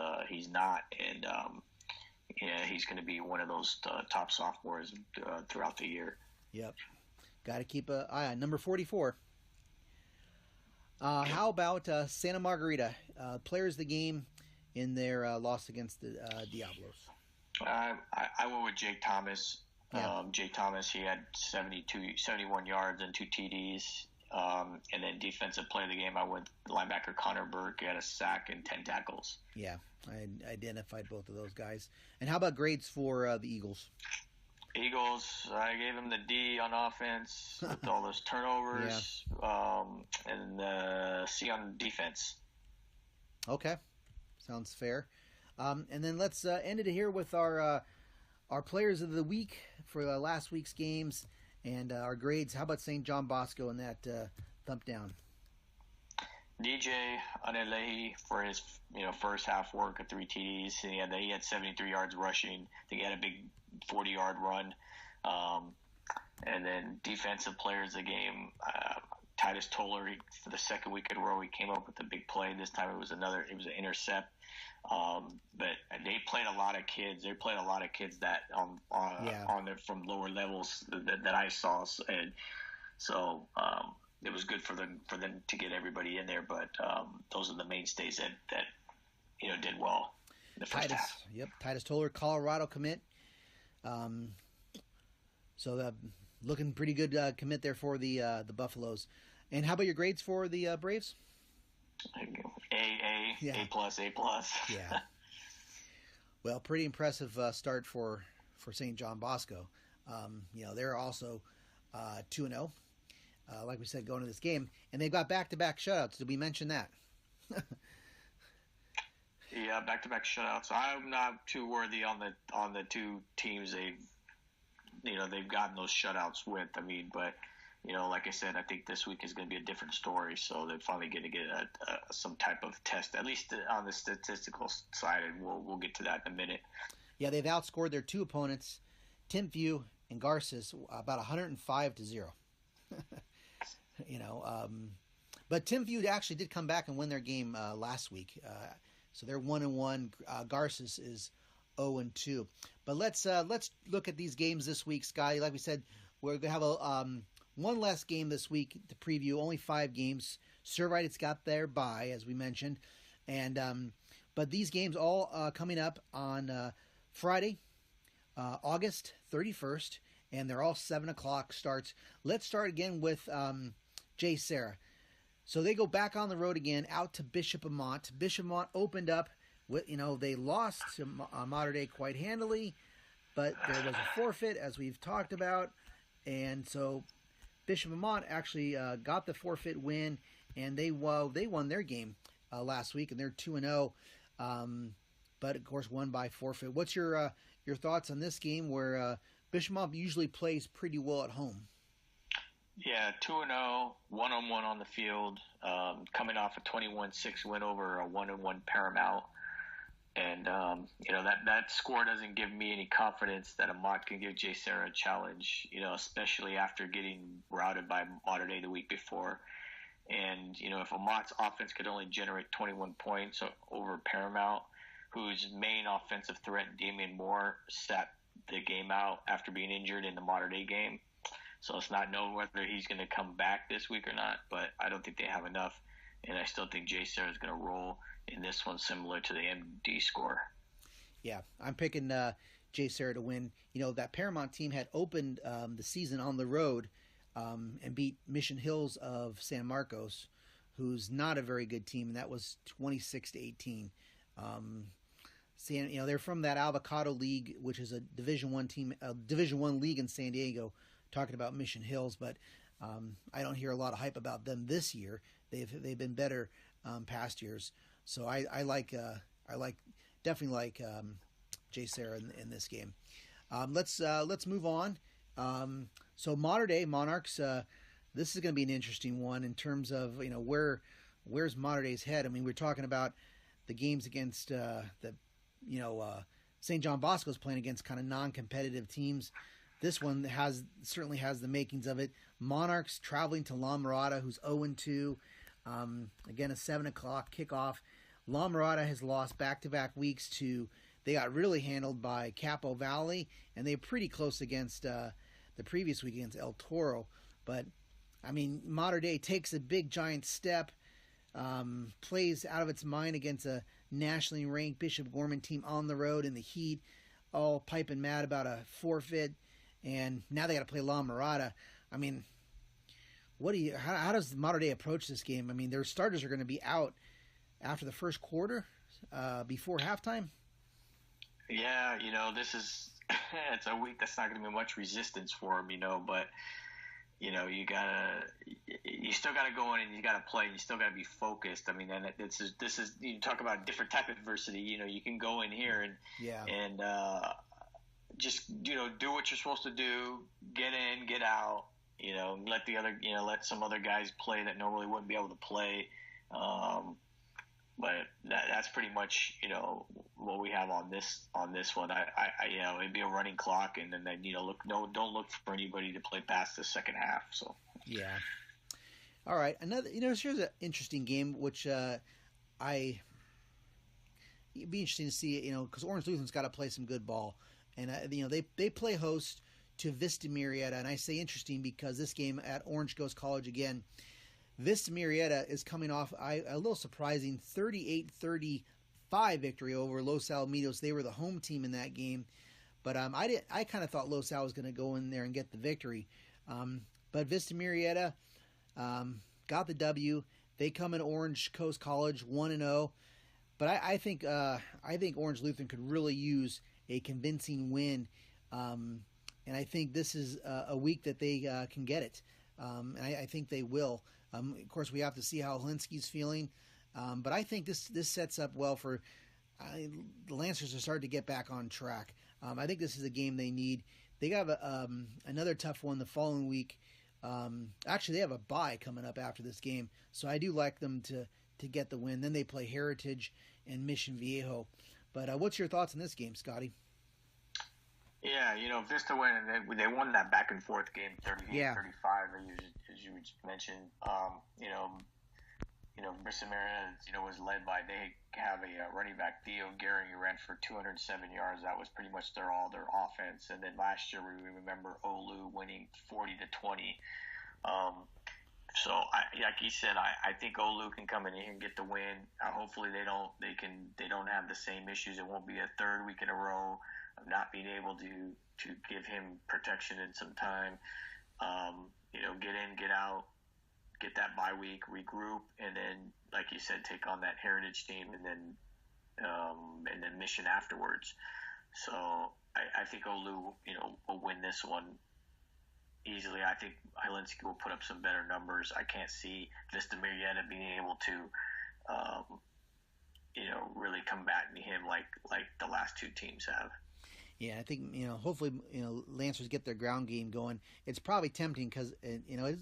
not, and he's going to be one of those top sophomores throughout the year. Yep. Got to keep an eye on number 44. How about Santa Margarita? Players of the game in their loss against the Diablos. I went with Jake Thomas. Yeah. Jake Thomas, he had 71 yards and 2 TDs. And then defensive player of the game, I went linebacker Connor Burke. He had a sack and 10 tackles. Yeah, I identified both of those guys. And how about grades for the Eagles? Eagles, I gave him the D on offense with all those turnovers, and the C on defense. Okay, sounds fair. And then let's end it here with our players of the week for last week's games and our grades. How about St. John Bosco in that thump down? DJ Anelehi for his first half work at 3 TDs. He had 73 yards rushing. I think he had a big 40-yard run. And then defensive players of the game, Titus Toller, for the second week in a row, he came up with a big play. This time it was an intercept. But they played a lot of kids. They played a lot of kids that on there from lower levels that I saw, and so it was good for them to get everybody in there. But those are the mainstays that did well in the first half. Yep, Titus Toller, Colorado commit. So looking pretty good commit there for the Buffaloes. And how about your grades for the Braves? A, Yeah. A+. Yeah. Well, pretty impressive start for St. John Bosco. They're also 2-0, like we said, going to this game. And they've got back-to-back shutouts. Did we mention that? Yeah, back-to-back shutouts. I'm not too worthy on the two teams they've gotten those shutouts with. I mean, but like I said, I think this week is going to be a different story. So they're finally going to get some type of test, at least on the statistical side, and we'll get to that in a minute. Yeah, they've outscored their two opponents, Timpview and Garces, about 105-0. But Timpview actually did come back and win their game last week. So they're 1-1. Garces is 0-2. But let's look at these games this week, Scotty. Like we said, we're going to have a one less game this week to preview. Only 5 games. Servites got their bye, as we mentioned, and but these games all coming up on Friday, August 31st, and they're all 7:00 starts. Let's start again with J. Sarah. So they go back on the road again, out to Bishop Amant. Bishop Amant opened up with, they lost to Mater Dei quite handily, but there was a forfeit, as we've talked about, and so Bishop Amant actually got the forfeit win, and they won their game last week, and they're 2-0, but of course won by forfeit. What's your thoughts on this game where Bishop Amant usually plays pretty well at home? Yeah, 2-0, 1-on-1 on the field, coming off a 21-6 win over a 1-1 Paramount. And, that score doesn't give me any confidence that Amant can give J. Sarah a challenge, especially after getting routed by Mater Dei the week before. And, if Amant's offense could only generate 21 points over Paramount, whose main offensive threat, Damian Moore, sat the game out after being injured in the Mater Dei game. So it's not known whether he's going to come back this week or not, but I don't think they have enough. And I still think J. Sarah is going to roll in this one, similar to the MD score. Yeah, I'm picking J. Sarah to win. That Paramount team had opened the season on the road and beat Mission Hills of San Marcos, who's not a very good team, and that was 26-18. They're from that Avocado League, which is a Division I team, a Division I league in San Diego. Talking about Mission Hills, but I don't hear a lot of hype about them this year. They've been better past years, so I definitely like J. Sarah in this game. Let's move on. So Mater Dei Monarchs. This is going to be an interesting one in terms of where's Mater Dei's head. I mean, we're talking about the games against St. John Bosco's playing against kind of non-competitive teams. This one certainly has the makings of it. Monarchs traveling to La Mirada, who's 0-2. Again, a 7:00 kickoff. La Mirada has lost back-to-back weeks they got really handled by Capo Valley, and they were pretty close against the previous week against El Toro. But, I mean, Mater Dei takes a big, giant step, plays out of its mind against a nationally ranked Bishop Gorman team on the road in the heat, all piping mad about a forfeit. And now they got to play La Mirada. I mean, how does Mater Dei approach this game? I mean, their starters are going to be out after the first quarter, before halftime. Yeah, this is it's a week that's not going to be much resistance for them, but you still got to go in and you got to play. You still got to be focused. I mean, and this is you talk about a different type of adversity. You can go in here and just do what you're supposed to do, get in, get out, let some other guys play that normally wouldn't be able to play, but that's pretty much what we have on this one. It'd be a running clock, and then don't look for anybody to play past the second half. So yeah, all right. Another here's an interesting game which it'd be interesting to see because Orange Lutheran's got to play some good ball. And, they play host to Vista Murrieta. And I say interesting because this game at Orange Coast College again, Vista Murrieta is coming off a little surprising 38-35 victory over Los Alamitos. They were the home team in that game. But I kind of thought Los Al was going to go in there and get the victory. But Vista Marietta got the W. They come in Orange Coast College 1-0. But I think Orange Lutheran could really use a convincing win. And I think this is a week that they can get it. And I think they will. Of course, we have to see how Helinski's feeling. But I think this sets up well for the Lancers to start to get back on track. I think this is a game they need. They got another tough one the following week. Actually, they have a bye coming up after this game. So I do like them to get the win. Then they play Heritage and Mission Viejo. But what's your thoughts on this game, Scotty? Yeah, Vista win, and they won that back and forth game, 38-35, as you mentioned. Vista Marietta, was led by, they have a running back, Theo Gehring, who ran for 207 yards. That was pretty much their offense. And then last year, we remember Olu winning 40-20. So, like you said, I think Olu can come in here and get the win. Hopefully, they don't have the same issues. It won't be a third week in a row of not being able to give him protection in some time. Get in, get out, get that bye week, regroup, and then, like you said, take on that Heritage team, and then Mission afterwards. So I think Olu, will win this one easily. I think Helinski will put up some better numbers. I can't see Vista Marietta being able to, really combat him like the last two teams have. Yeah, I think, hopefully, Lancers get their ground game going. It's probably tempting because,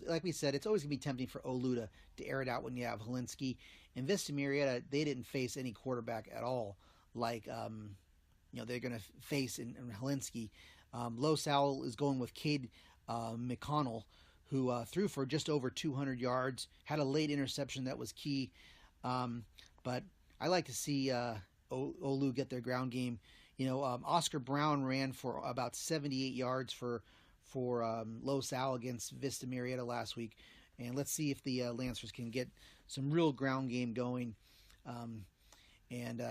like we said, it's always going to be tempting for Olu to air it out when you have Helinski. And Vista Marietta, they didn't face any quarterback at all like, they're going to face in Helinski. Los Al is going with Cade McConnell, who threw for just over 200 yards, had a late interception that was key. But I like to see Olu get their ground game. Oscar Brown ran for about 78 yards for Los Al against Vista Marietta last week. And let's see if the Lancers can get some real ground game going and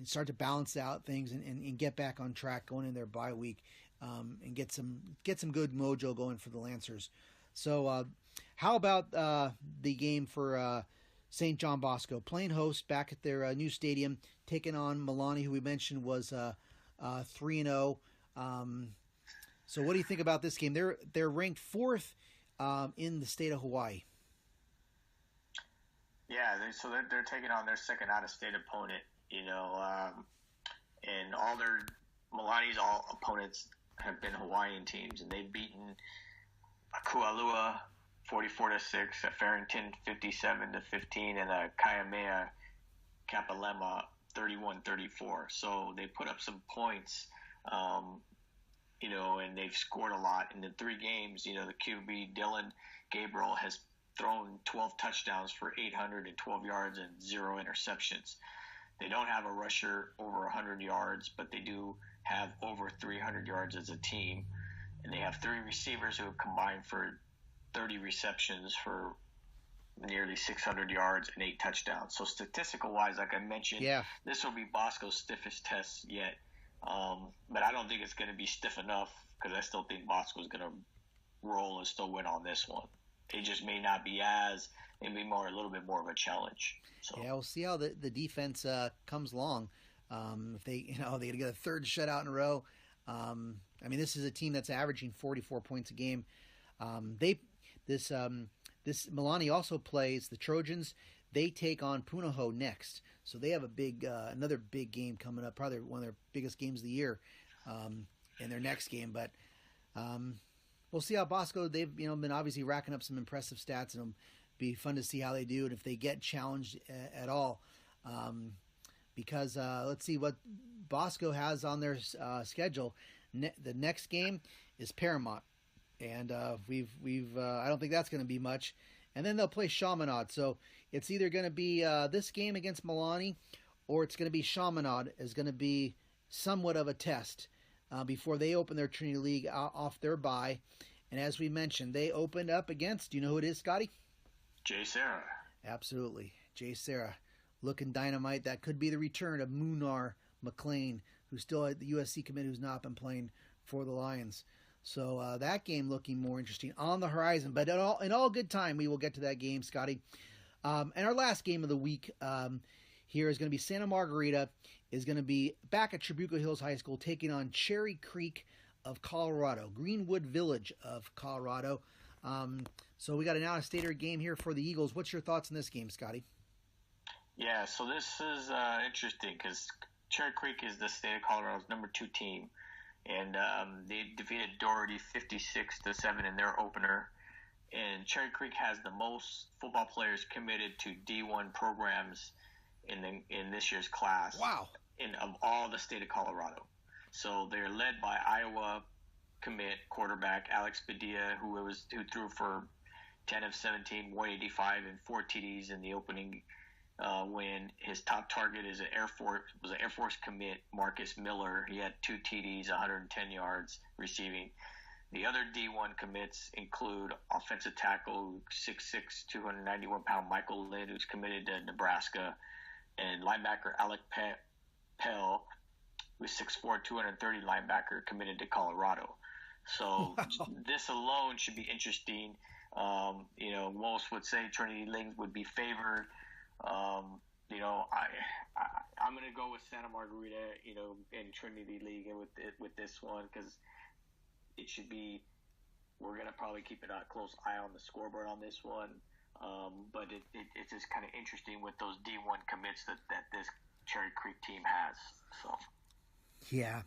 start to balance out things and get back on track going in their bye week and get some good mojo going for the Lancers. So how about the game for St. John Bosco? Playing host back at their new stadium, taking on Milani, who we mentioned was 3-0. So what do you think about this game? They're ranked 4th in the state of Hawaii. Yeah, so they're taking on their second out-of-state opponent, and all Milani's opponents have been Hawaiian teams, and they've beaten Kualua 44-6, Farrington 57-15, and Kaimea Kapalema 31-34. So they put up some points, and they've scored a lot. In the 3 games, the QB Dylan Gabriel has thrown 12 touchdowns for 812 yards and 0 interceptions. They don't have a rusher over 100 yards, but they do have over 300 yards as a team. And they have 3 receivers who have combined for 30 receptions for nearly 600 yards and 8 touchdowns. So statistical-wise, like I mentioned, This will be Bosco's stiffest test yet. But I don't think it's going to be stiff enough because I still think Bosco's going to roll and still win on this one. It just may not be a little bit more of a challenge. So. Yeah, we'll see how the defense comes along. If they they get a 3rd shutout in a row. This is a team that's averaging 44 points a game. This Milani also plays the Trojans. They take on Punahou next, so they have another big game coming up. Probably one of their biggest games of the year in their next game. But we'll see how Bosco. They've been obviously racking up some impressive stats, and it'll be fun to see how they do and if they get challenged at all. Because let's see what Bosco has on their schedule. The next game is Paramount, and we've I don't think that's going to be much. And then they'll play Chaminade. So it's either going to be this game against Milani, or it's going to be Chaminade is going to be somewhat of a test before they open their Trinity League off their bye. And as we mentioned, they opened up against, do you know who it is, Scotty? Jay Serra. Absolutely. Jay Serra looking dynamite. That could be the return of Munar McLean, who's still at the USC commit, who's not been playing for the Lions. So that game looking more interesting on the horizon. But in all good time, we will get to that game, Scotty. And our last game of the week here is going to be Santa Margarita is going to be back at Trabuco Hills High School taking on Cherry Creek of Colorado, Greenwood Village of Colorado. So we got an out-of-stater game here for the Eagles. What's your thoughts on this game, Scotty? Yeah, so this is interesting because Cherry Creek is the state of Colorado's number 2 team, and they defeated Doherty 56-7 in their opener. And Cherry Creek has the most football players committed to D1 programs in this year's class. Wow! Of all the state of Colorado. So they're led by Iowa commit quarterback Alex Padilla, who threw for 10 of 17, 185, and 4 TDs in the opening win. His top target was an Air Force commit, Marcus Miller. He had 2 TDs, 110 yards receiving. The other D1 commits include offensive tackle 6'6", 291-pound Michael Lind, who's committed to Nebraska, and linebacker Alec Pell, who's 6'4", 230 linebacker, committed to Colorado. So this alone should be interesting. Most would say Trinity League would be favored. I'm going to go with Santa Margarita, in Trinity League and with this one because it should be. We're going to probably keep a close eye on the scoreboard on this one. But it's just kind of interesting with those D1 commits that this Cherry Creek team has. So. Yeah.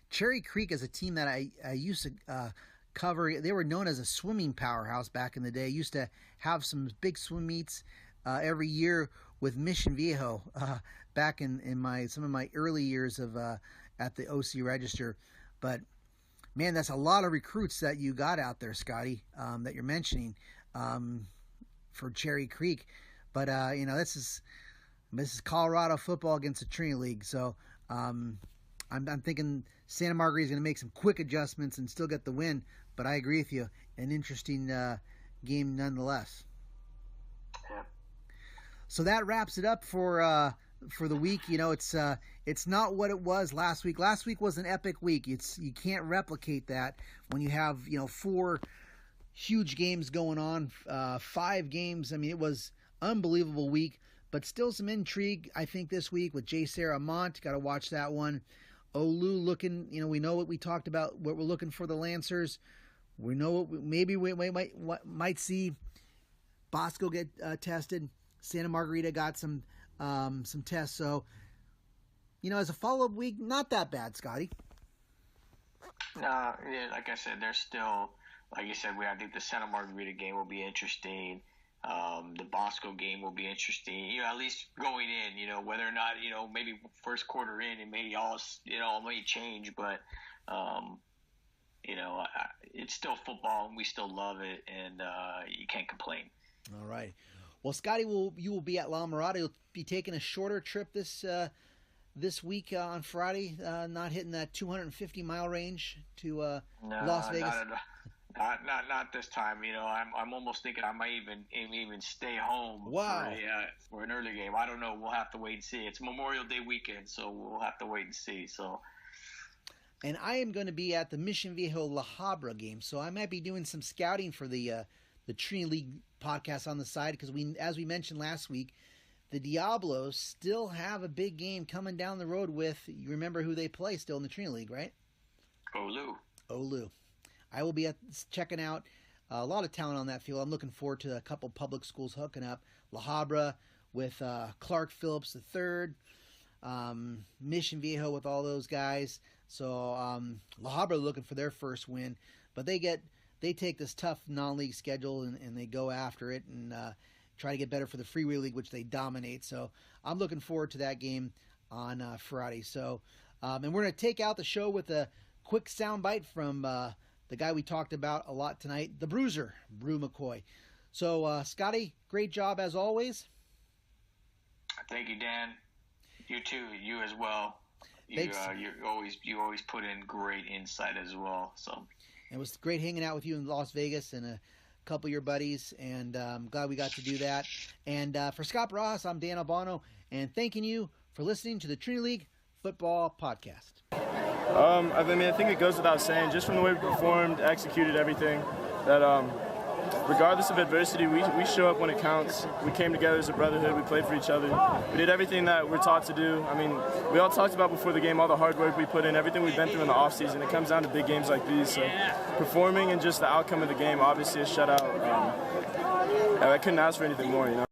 Cherry Creek is a team that I used to cover. They were known as a swimming powerhouse back in the day. Used to have some big swim meets every year with Mission Viejo back in some of my early years of at the OC Register. But, man, that's a lot of recruits that you got out there, Scotty, that you're mentioning for Cherry Creek. But, this is Colorado football against the Trinity League. So I'm thinking Santa Margarita is going to make some quick adjustments and still get the win. But I agree with you. An interesting game nonetheless. Yeah. So that wraps it up for the week. It's not what it was last week. Last week was an epic week. You can't replicate that when you have 4 huge games going on, 5 games. I mean, it was unbelievable week, but still some intrigue, I think, this week with J. Sarah Mont. Got to watch that one. Olu looking, we know what we talked about, what we're looking for the Lancers. We know what we might see Bosco get tested. Santa Margarita got some tests. So, as a follow-up week, not that bad, Scotty. No, like I said, there's still, like you said, I think the Santa Margarita game will be interesting. The Bosco game will be interesting. At least going in, whether or not, maybe first quarter in, it may all, may change, but, it's still football and we still love it, and you can't complain. All right. Well, Scotty, you will be at La Mirada. You'll be taking a shorter trip this week on Friday, not hitting that 250-mile range to Las Vegas. Not this time. I'm almost thinking I might even stay home. Wow. For an early game. I don't know. We'll have to wait and see. It's Memorial Day weekend, so we'll have to wait and see. So. And I am going to be at the Mission Viejo La Habra game, so I might be doing some scouting for the Trinity League podcast on the side because as we mentioned last week, the Diablos still have a big game coming down the road with. You remember who they play still in the Trinity League, right? Olu. I will be checking out a lot of talent on that field. I'm looking forward to a couple public schools hooking up. La Habra with Clark Phillips III, Mission Viejo with all those guys. So La Habra looking for their first win, but they take this tough non-league schedule and they go after it and try to get better for the Freeway League, which they dominate. So I'm looking forward to that game on Friday. So and we're going to take out the show with a quick soundbite from the guy we talked about a lot tonight, the Bruiser, Brew McCoy. So, Scotty, great job as always. Thank you, Dan. You too. You as well. You always put in great insight as well. So it was great hanging out with you in Las Vegas and a couple of your buddies, and I'm glad we got to do that. And for Scott Barajas, I'm Dan Albano, and thanking you for listening to the Trinity League Football Podcast. I think it goes without saying, just from the way we performed, executed everything, that regardless of adversity, we show up when it counts. We came together as a brotherhood. We played for each other. We did everything that we're taught to do. I mean, we all talked about before the game all the hard work we put in, everything we've been through in the offseason. It comes down to big games like these. So performing and just the outcome of the game, obviously a shutout. I couldn't ask for anything more,